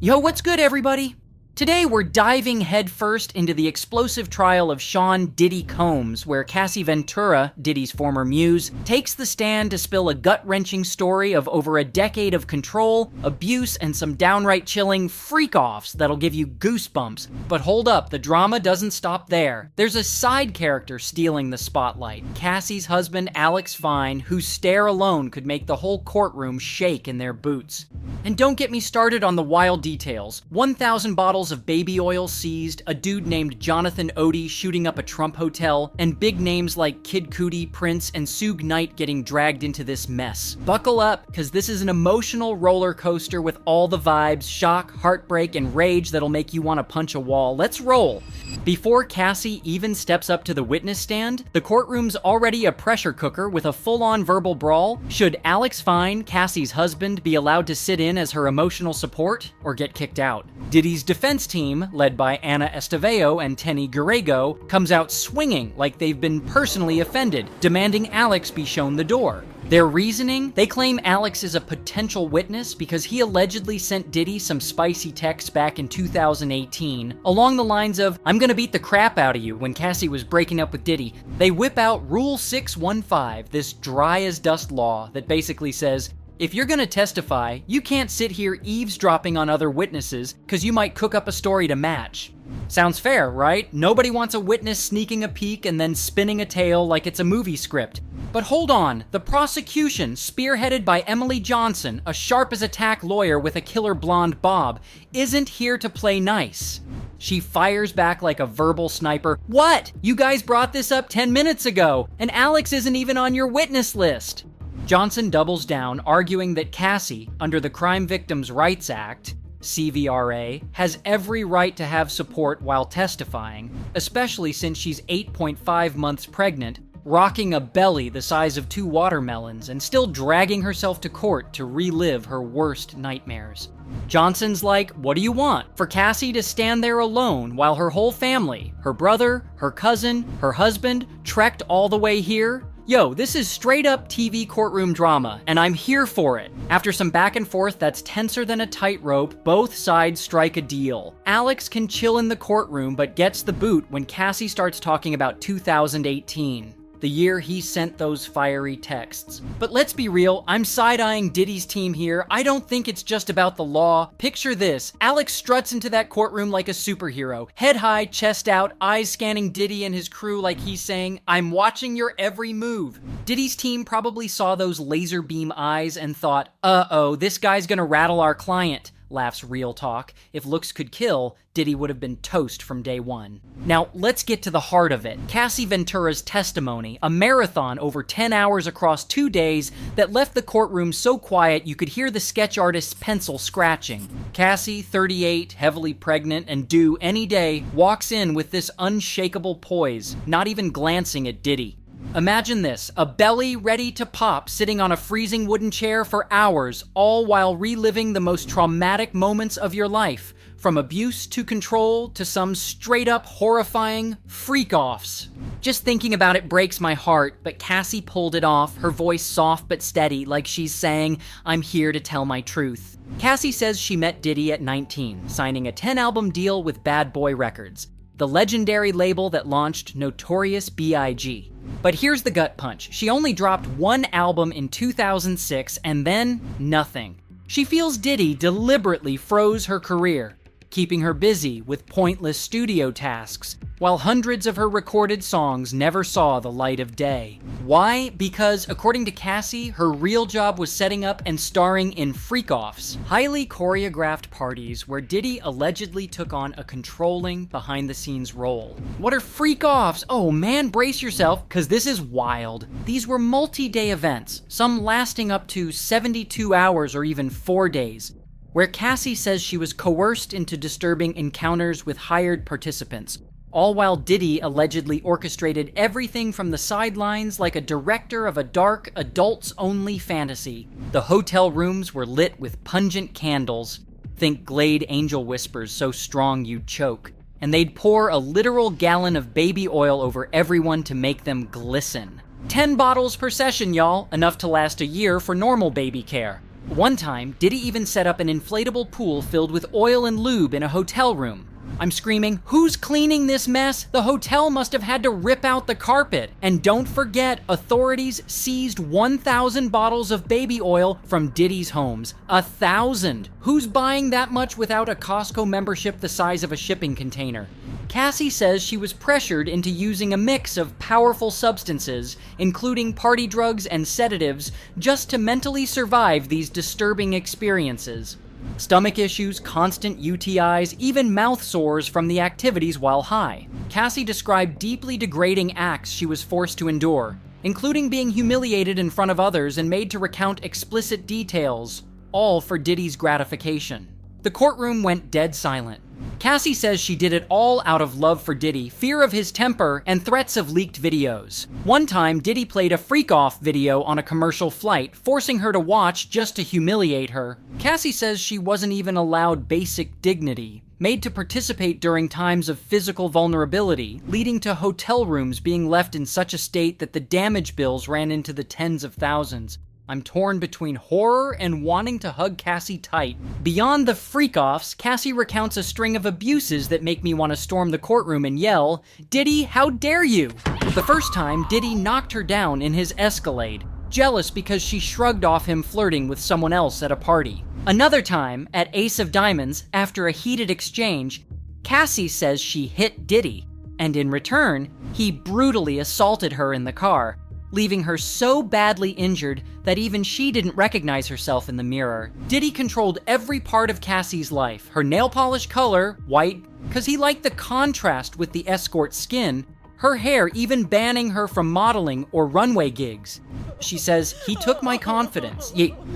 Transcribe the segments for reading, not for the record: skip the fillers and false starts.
Yo, what's good, everybody? Today, we're diving headfirst into the explosive trial of Sean Diddy Combs, where Cassie Ventura, Diddy's former muse, takes the stand to spill a gut-wrenching story of over a decade of control, abuse, and some downright chilling freak-offs that'll give you goosebumps. But hold up, the drama doesn't stop there. There's a side character stealing the spotlight, Cassie's husband, Alex Fine, whose stare alone could make the whole courtroom shake in their boots. And don't get me started on the wild details. 1,000 bottles of baby oil seized, a dude named Jonathan Odie shooting up a Trump hotel, and big names like Kid Cudi, Prince, and Suge Knight getting dragged into this mess. Buckle up, cause this is an emotional roller coaster with all the vibes, shock, heartbreak, and rage that'll make you want to punch a wall. Let's roll! Before Cassie even steps up to the witness stand, the courtroom's already a pressure cooker with a full-on verbal brawl. Should Alex Fine, Cassie's husband, be allowed to sit in as her emotional support, or get kicked out? Diddy's defense team, led by Ana Estevao and Tenny Garego, comes out swinging like they've been personally offended, demanding Alex be shown the door. Their reasoning? They claim Alex is a potential witness because he allegedly sent Diddy some spicy texts back in 2018, along the lines of, "I'm gonna beat the crap out of you," when Cassie was breaking up with Diddy. They whip out Rule 615, this dry-as-dust law that basically says, if you're gonna testify, you can't sit here eavesdropping on other witnesses because you might cook up a story to match. Sounds fair, right? Nobody wants a witness sneaking a peek and then spinning a tale like it's a movie script. But hold on, the prosecution, spearheaded by Emily Johnson, a sharp-as-a-tack lawyer with a killer blonde bob, isn't here to play nice. She fires back like a verbal sniper. What? You guys brought this up 10 minutes ago, and Alex isn't even on your witness list. Johnson doubles down, arguing that Cassie, under the Crime Victims' Rights Act, CVRA, has every right to have support while testifying, especially since she's 8.5 months pregnant, rocking a belly the size of 2 watermelons, and still dragging herself to court to relive her worst nightmares. Johnson's like, what do you want? For Cassie to stand there alone while her whole family, her brother, her cousin, her husband, trekked all the way here? Yo, this is straight up TV courtroom drama, and I'm here for it. After some back and forth that's tenser than a tightrope, both sides strike a deal. Alex can chill in the courtroom, but gets the boot when Cassie starts talking about 2018. The year he sent those fiery texts. But let's be real, I'm side-eyeing Diddy's team here. I don't think it's just about the law. Picture this, Alex struts into that courtroom like a superhero. Head high, chest out, eyes scanning Diddy and his crew like he's saying, "I'm watching your every move." Diddy's team probably saw those laser beam eyes and thought, uh-oh, this guy's gonna rattle our client. Laughs Real Talk. If looks could kill, Diddy would have been toast from day one. Now, let's get to the heart of it. Cassie Ventura's testimony, a marathon over 10 hours across 2 days that left the courtroom so quiet you could hear the sketch artist's pencil scratching. Cassie, 38, heavily pregnant, and due any day, walks in with this unshakable poise, not even glancing at Diddy. Imagine this, a belly ready to pop sitting on a freezing wooden chair for hours, all while reliving the most traumatic moments of your life, from abuse to control to some straight-up horrifying freak-offs. Just thinking about it breaks my heart, but Cassie pulled it off, her voice soft but steady, like she's saying, "I'm here to tell my truth." Cassie says she met Diddy at 19, signing a 10-album deal with Bad Boy Records, the legendary label that launched Notorious B.I.G. But here's the gut punch. She only dropped 1 album in 2006 and then nothing. She feels Diddy deliberately froze her career, keeping her busy with pointless studio tasks, while hundreds of her recorded songs never saw the light of day. Why? Because, according to Cassie, her real job was setting up and starring in freak-offs, highly choreographed parties where Diddy allegedly took on a controlling, behind-the-scenes role. What are freak-offs? Oh man, brace yourself, cause this is wild. These were multi-day events, some lasting up to 72 hours or even 4 days, where Cassie says she was coerced into disturbing encounters with hired participants, all while Diddy allegedly orchestrated everything from the sidelines like a director of a dark, adults-only fantasy. The hotel rooms were lit with pungent candles. Think Glade Angel Whispers so strong you'd choke. And they'd pour a literal gallon of baby oil over everyone to make them glisten. 10 bottles per session, y'all, enough to last a year for normal baby care. One time, Diddy even set up an inflatable pool filled with oil and lube in a hotel room. I'm screaming, who's cleaning this mess? The hotel must have had to rip out the carpet. And don't forget, authorities seized 1,000 bottles of baby oil from Diddy's homes. 1,000! Who's buying that much without a Costco membership the size of a shipping container? Cassie says she was pressured into using a mix of powerful substances, including party drugs and sedatives, just to mentally survive these disturbing experiences. Stomach issues, constant UTIs, even mouth sores from the activities while high. Cassie described deeply degrading acts she was forced to endure, including being humiliated in front of others and made to recount explicit details, all for Diddy's gratification. The courtroom went dead silent. Cassie says she did it all out of love for Diddy, fear of his temper, and threats of leaked videos. One time, Diddy played a freak-off video on a commercial flight, forcing her to watch just to humiliate her. Cassie says she wasn't even allowed basic dignity, made to participate during times of physical vulnerability, leading to hotel rooms being left in such a state that the damage bills ran into the tens of thousands. I'm torn between horror and wanting to hug Cassie tight. Beyond the freak-offs, Cassie recounts a string of abuses that make me want to storm the courtroom and yell, "Diddy, how dare you?" The first time, Diddy knocked her down in his Escalade, jealous because she shrugged off him flirting with someone else at a party. Another time, at Ace of Diamonds, after a heated exchange, Cassie says she hit Diddy, and in return, he brutally assaulted her in the car, leaving her so badly injured that even she didn't recognize herself in the mirror. Diddy controlled every part of Cassie's life. Her nail polish color, white, because he liked the contrast with the escort skin. Her hair, even banning her from modeling or runway gigs. She says, he took my confidence.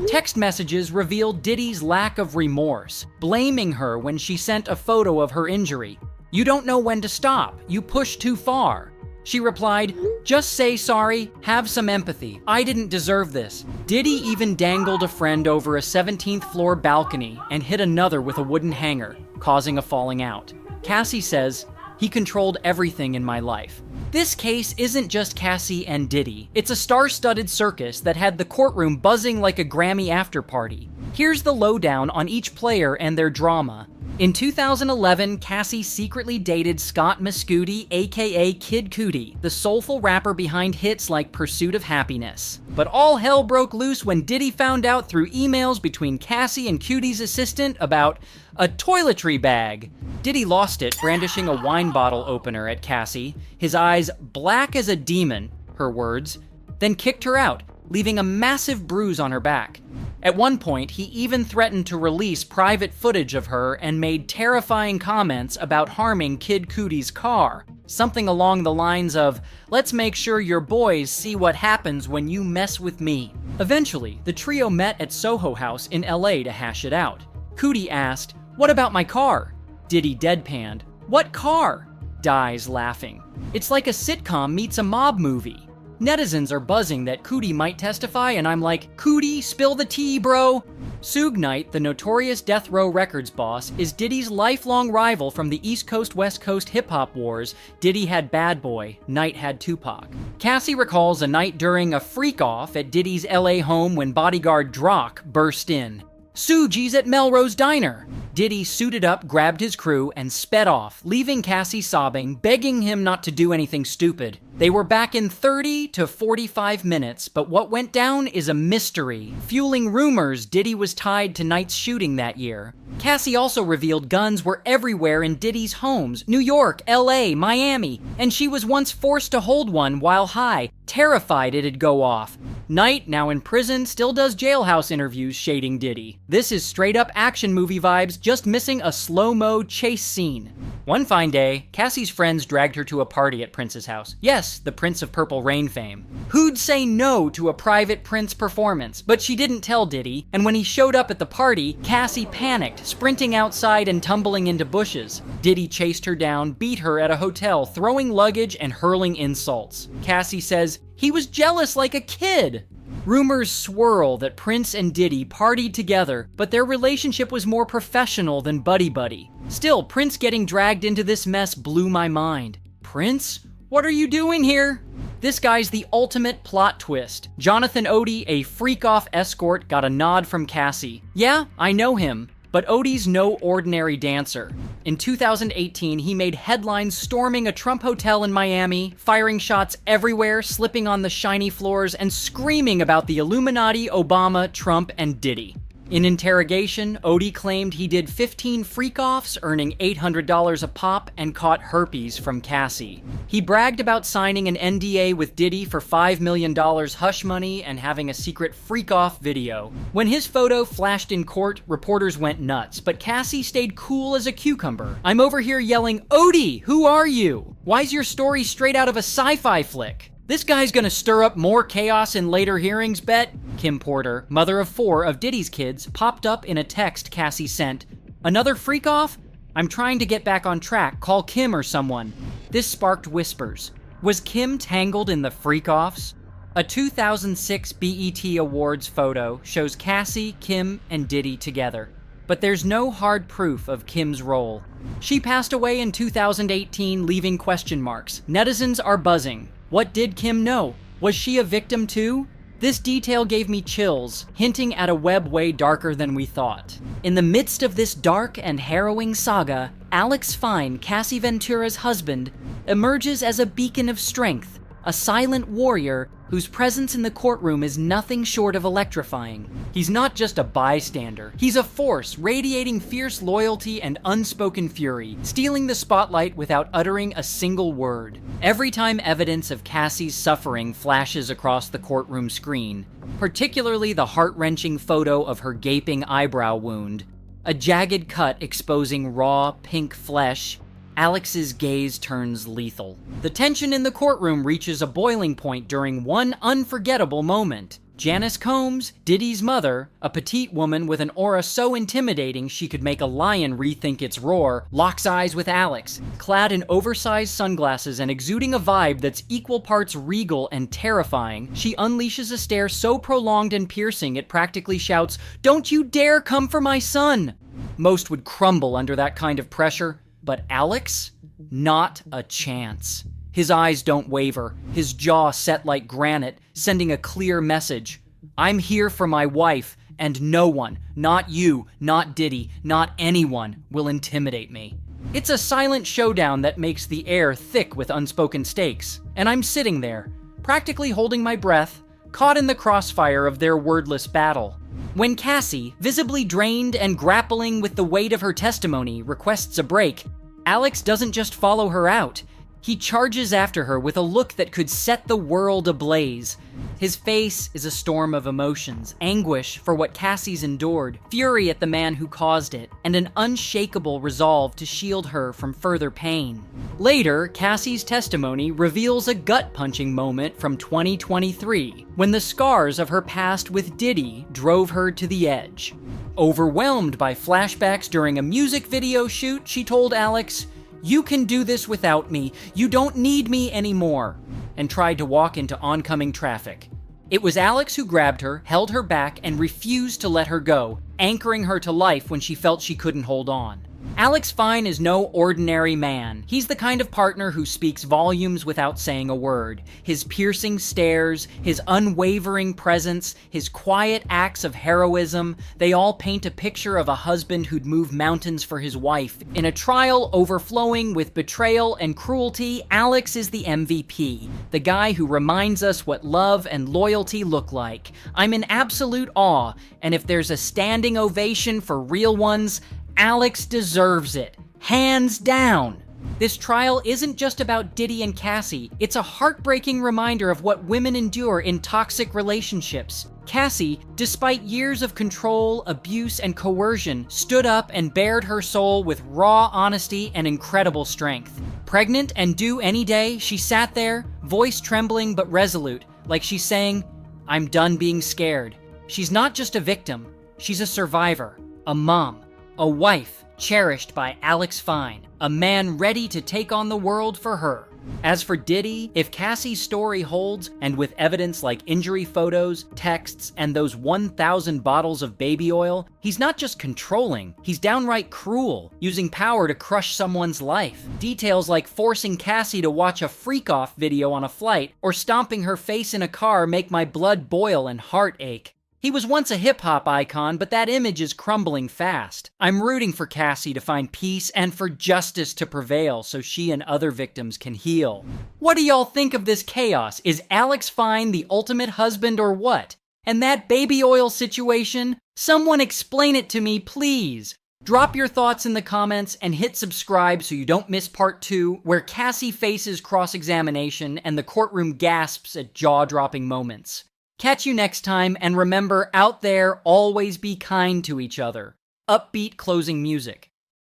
Text messages revealed Diddy's lack of remorse, blaming her when she sent a photo of her injury. You don't know when to stop. You push too far. She replied, just say sorry, have some empathy. I didn't deserve this. Diddy even dangled a friend over a 17th floor balcony and hit another with a wooden hanger, causing a falling out. Cassie says, he controlled everything in my life. This case isn't just Cassie and Diddy. It's a star-studded circus that had the courtroom buzzing like a Grammy after-party. Here's the lowdown on each player and their drama. In 2011, Cassie secretly dated Scott Mescudi, aka Kid Cudi, the soulful rapper behind hits like Pursuit of Happiness. But all hell broke loose when Diddy found out through emails between Cassie and Cudi's assistant about a toiletry bag. Diddy lost it, brandishing a wine bottle opener at Cassie, his eyes black as a demon, her words, then kicked her out, leaving a massive bruise on her back. At one point, he even threatened to release private footage of her and made terrifying comments about harming Kid Cudi's car. Something along the lines of, let's make sure your boys see what happens when you mess with me. Eventually, the trio met at Soho House in LA to hash it out. Cudi asked, what about my car? Diddy deadpanned, what car? Dies laughing. It's like a sitcom meets a mob movie. Netizens are buzzing that Cudi might testify, and I'm like, Cudi, spill the tea, bro! Suge Knight, the notorious Death Row Records boss, is Diddy's lifelong rival from the East Coast-West Coast hip-hop wars. Diddy had Bad Boy, Knight had Tupac. Cassie recalls a night during a freak-off at Diddy's LA home when bodyguard Drock burst in. Suge's at Melrose Diner! Diddy suited up, grabbed his crew, and sped off, leaving Cassie sobbing, begging him not to do anything stupid. They were back in 30 to 45 minutes, but what went down is a mystery, fueling rumors Diddy was tied to Knight's shooting that year. Cassie also revealed guns were everywhere in Diddy's homes, New York, LA, Miami, and she was once forced to hold one while high, terrified it'd go off. Knight, now in prison, still does jailhouse interviews shading Diddy. This is straight-up action movie vibes, just missing a slow-mo chase scene. One fine day, Cassie's friends dragged her to a party at Prince's house. Yes, the Prince of Purple Rain fame. Who'd say no to a private Prince performance? But she didn't tell Diddy, and when he showed up at the party, Cassie panicked, sprinting outside and tumbling into bushes. Diddy chased her down, beat her at a hotel, throwing luggage and hurling insults. Cassie says, he was jealous like a kid. Rumors swirl that Prince and Diddy partied together, but their relationship was more professional than buddy-buddy. Still, Prince getting dragged into this mess blew my mind. Prince? What are you doing here? This guy's the ultimate plot twist. Jonathan Odie, a freak-off escort, got a nod from Cassie. Yeah, I know him. But Odie's no ordinary dancer. In 2018, he made headlines storming a Trump hotel in Miami, firing shots everywhere, slipping on the shiny floors, and screaming about the Illuminati, Obama, Trump, and Diddy. In interrogation, Odie claimed he did 15 freak-offs, earning $800 a pop, and caught herpes from Cassie. He bragged about signing an NDA with Diddy for $5 million hush money and having a secret freak-off video. When his photo flashed in court, reporters went nuts, but Cassie stayed cool as a cucumber. I'm over here yelling, "Odie, who are you? Why's your story straight out of a sci-fi flick? This guy's gonna stir up more chaos in later hearings, bet?" Kim Porter, mother of 4 of Diddy's kids, popped up in a text Cassie sent. "Another freak-off? I'm trying to get back on track. Call Kim or someone." This sparked whispers. Was Kim tangled in the freak-offs? A 2006 BET Awards photo shows Cassie, Kim, and Diddy together. But there's no hard proof of Kim's role. She passed away in 2018, leaving question marks. Netizens are buzzing. What did Kim know? Was she a victim too? This detail gave me chills, hinting at a web way darker than we thought. In the midst of this dark and harrowing saga, Alex Fine, Cassie Ventura's husband, emerges as a beacon of strength, a silent warrior whose presence in the courtroom is nothing short of electrifying. He's not just a bystander. He's a force radiating fierce loyalty and unspoken fury, stealing the spotlight without uttering a single word. Every time evidence of Cassie's suffering flashes across the courtroom screen, particularly the heart-wrenching photo of her gaping eyebrow wound, a jagged cut exposing raw, pink flesh, Alex's gaze turns lethal. The tension in the courtroom reaches a boiling point during one unforgettable moment. Janice Combs, Diddy's mother, a petite woman with an aura so intimidating she could make a lion rethink its roar, locks eyes with Alex. Clad in oversized sunglasses and exuding a vibe that's equal parts regal and terrifying, she unleashes a stare so prolonged and piercing it practically shouts, "Don't you dare come for my son!" Most would crumble under that kind of pressure. But Alex? Not a chance. His eyes don't waver, his jaw set like granite, sending a clear message. I'm here for my wife, and no one, not you, not Diddy, not anyone, will intimidate me. It's a silent showdown that makes the air thick with unspoken stakes, and I'm sitting there, practically holding my breath, caught in the crossfire of their wordless battle. When Cassie, visibly drained and grappling with the weight of her testimony, requests a break, Alex doesn't just follow her out. He charges after her with a look that could set the world ablaze. His face is a storm of emotions, anguish for what Cassie's endured, fury at the man who caused it, and an unshakable resolve to shield her from further pain. Later, Cassie's testimony reveals a gut-punching moment from 2023, when the scars of her past with Diddy drove her to the edge. Overwhelmed by flashbacks during a music video shoot, she told Alex, "You can do this without me. You don't need me anymore," and tried to walk into oncoming traffic. It was Alex who grabbed her, held her back, and refused to let her go, anchoring her to life when she felt she couldn't hold on. Alex Fine is no ordinary man. He's the kind of partner who speaks volumes without saying a word. His piercing stares, his unwavering presence, his quiet acts of heroism, they all paint a picture of a husband who'd move mountains for his wife. In a trial overflowing with betrayal and cruelty, Alex is the MVP, the guy who reminds us what love and loyalty look like. I'm in absolute awe, and if there's a standing ovation for real ones, Alex deserves it. Hands down. This trial isn't just about Diddy and Cassie. It's a heartbreaking reminder of what women endure in toxic relationships. Cassie, despite years of control, abuse, and coercion, stood up and bared her soul with raw honesty and incredible strength. Pregnant and due any day, she sat there, voice trembling but resolute, like she's saying, "I'm done being scared." She's not just a victim. She's a survivor, a mom, a wife cherished by Alex Fine, a man ready to take on the world for her. As for Diddy, if Cassie's story holds, and with evidence like injury photos, texts, and those 1,000 bottles of baby oil, he's not just controlling, he's downright cruel, using power to crush someone's life. Details like forcing Cassie to watch a freak-off video on a flight, or stomping her face in a car make my blood boil and heart ache. He was once a hip-hop icon, but that image is crumbling fast. I'm rooting for Cassie to find peace and for justice to prevail so she and other victims can heal. What do y'all think of this chaos? Is Alex Fine the ultimate husband or what? And that baby oil situation? Someone explain it to me, please. Drop your thoughts in the comments and hit subscribe so you don't miss part 2, where Cassie faces cross-examination and the courtroom gasps at jaw-dropping moments. Catch you next time, and remember, out there, always be kind to each other. Upbeat closing music.